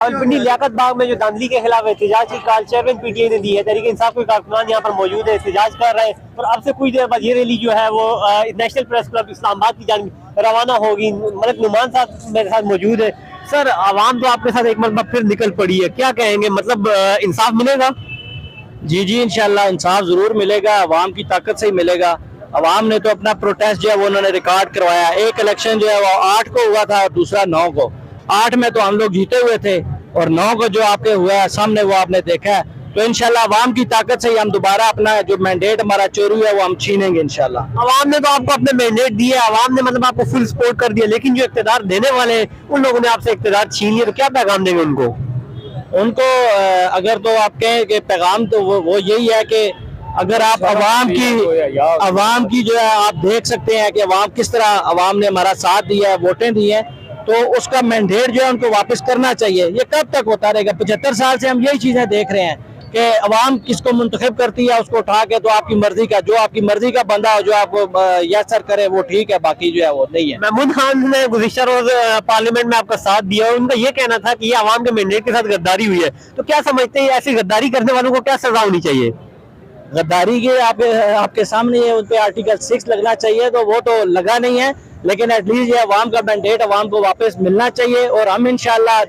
रावलपिंडी लियाकत बाग में जो धांधली के खिलाफ एहतजाज की कॉल चेयरमैन पीटीआई ने दी है। तहरीक इंसाफ के कारकुनान यहाँ पर मौजूद है, एहतजाज कर रहे हैं और अब से कुछ देर बाद ये रैली जो है वो नेशनल प्रेस क्लब इस्लामाबाद की जानिब रवाना होगी। मलिक नुमान साहब मेरे साथ मौजूद है। सर, आवाम तो आपके साथ एक मरतबा फिर निकल पड़ी है, क्या कहेंगे? मतलब इंसाफ मिलेगा? जी इंशाल्लाह इंसाफ जरूर मिलेगा, अवाम की ताकत से ही मिलेगा। अवाम ने तो अपना प्रोटेस्ट जो है वो उन्होंने रिकॉर्ड करवाया। एक इलेक्शन जो है वो 8 को हुआ था और दूसरा 9 को। 8 में तो हम लोग जीते हुए थे और 9 को जो आपके हुआ है सामने वो आपने देखा है। तो इंशाल्लाह अवाम की ताकत से ही हम दोबारा अपना जो मैंडेट हमारा चोरी है वो हम छीनेंगे इंशाल्लाह। अवाम ने तो आपको अपने मैंडेट दिए, अवाम ने मतलब आपको फुल सपोर्ट कर दिया, लेकिन जो इख्तियार देने वाले हैं उन लोगों ने आपसे इख्तियार छीन लिया, तो क्या पैगाम देंगे उनको? उनको अगर तो आप कहें कि पैगाम तो वो यही है कि अगर आप अवाम की जो है आप देख सकते हैं कि अवाम किस तरह अवाम ने हमारा साथ दिया है, वोटें दी हैं, तो उसका मैंडेट जो है उनको वापस करना चाहिए। ये कब तक होता रहेगा? 75 साल से हम यही चीजें देख रहे हैं कि अवाम किसको मुंतखब करती है उसको उठा के, तो आपकी मर्जी का जो आपकी मर्जी का बंदा हो जो आपको यसर करे वो ठीक है, बाकी जो है वो नहीं है। महमूद खान ने गुज़िश्ता रोज पार्लियामेंट में आपका साथ दिया और उनका ये कहना था कि ये अवाम के मैंडेट के साथ गद्दारी हुई है, तो क्या समझते हैं ऐसी गद्दारी करने वालों को क्या सजा होनी चाहिए? गद्दारी के आपके सामने है, उन पे आर्टिकल 6 लगना चाहिए, तो वो तो लगा नहीं है, लेकिन एटलीस्ट ये अवाम का मैंडेट अवाम को वापस मिलना चाहिए। और हम इंशाल्लाह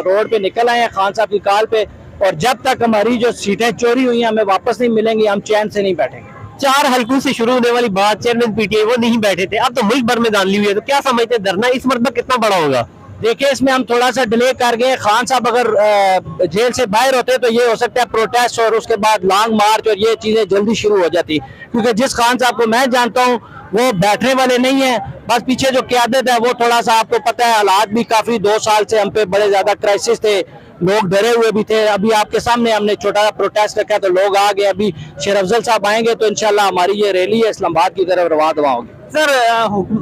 रोड पे निकल आए हैं खान साहब की कॉल पे, और जब तक हमारी जो सीटें चोरी हुई हैं हमें वापस नहीं मिलेंगी, हम चैन से नहीं बैठेंगे। 4 हल्कों से शुरू होने वाली बात, चेयरमैन पीटीआई वो नहीं बैठे थे, अब तो मुल्क भर में धांधली हुई है, तो क्या समझते हैं धरना इस मरतबा कितना बड़ा होगा? देखिए इसमें हम थोड़ा सा डिले कर गए। खान साहब अगर जेल से बाहर होते तो ये हो सकता है प्रोटेस्ट और उसके बाद लॉन्ग मार्च और ये चीजें जल्दी शुरू हो जाती, क्योंकि जिस खान साहब को मैं जानता हूँ वो बैठने वाले नहीं है। बस पीछे जो क़यादत है वो थोड़ा सा आपको पता है, हालात भी काफी 2 साल से हम पे बड़े ज्यादा क्राइसिस थे, लोग डरे हुए भी थे। अभी आपके सामने हमने छोटा सा प्रोटेस्ट रखा तो लोग आ गए। अभी शेर अफजल साहब आएंगे तो इंशाल्लाह हमारी ये रैली है इस्लामाबाद की तरफ रवा दवा होगी। सर,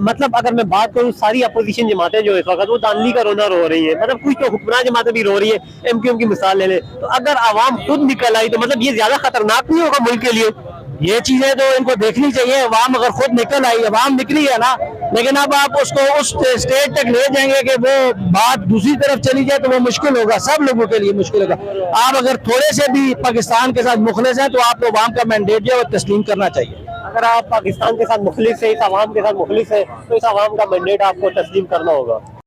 मतलब अगर मैं बात करूं, सारी अपोजिशन जमातें जो इस वक्त वो धांधली का रोना रो रही है, मतलब कुछ तो हुक्मरान जमातें भी रो रही है। एमक्यूएम की मिसाल ले ले, तो अगर आवाम खुद निकल आई तो मतलब ये ज्यादा खतरनाक नहीं होगा मुल्क के लिए? ये चीजें तो इनको देखनी चाहिए। अवाम अगर खुद निकल आई, अवाम निकली है ना, लेकिन अब आप उसको उस स्टेज तक ले जाएंगे कि वो बात दूसरी तरफ चली जाए तो वो मुश्किल होगा, सब लोगों के लिए मुश्किल होगा। आप अगर थोड़े से भी पाकिस्तान के साथ मुखलिस हैं तो आपको अवाम का मैंडेट जो है वो तस्लीम करना चाहिए। अगर आप पाकिस्तान के साथ मुखलिस है, इस आवाम के साथ मुखलिस है, तो इस आवाम का मैंडेट आपको तस्लीम करना होगा।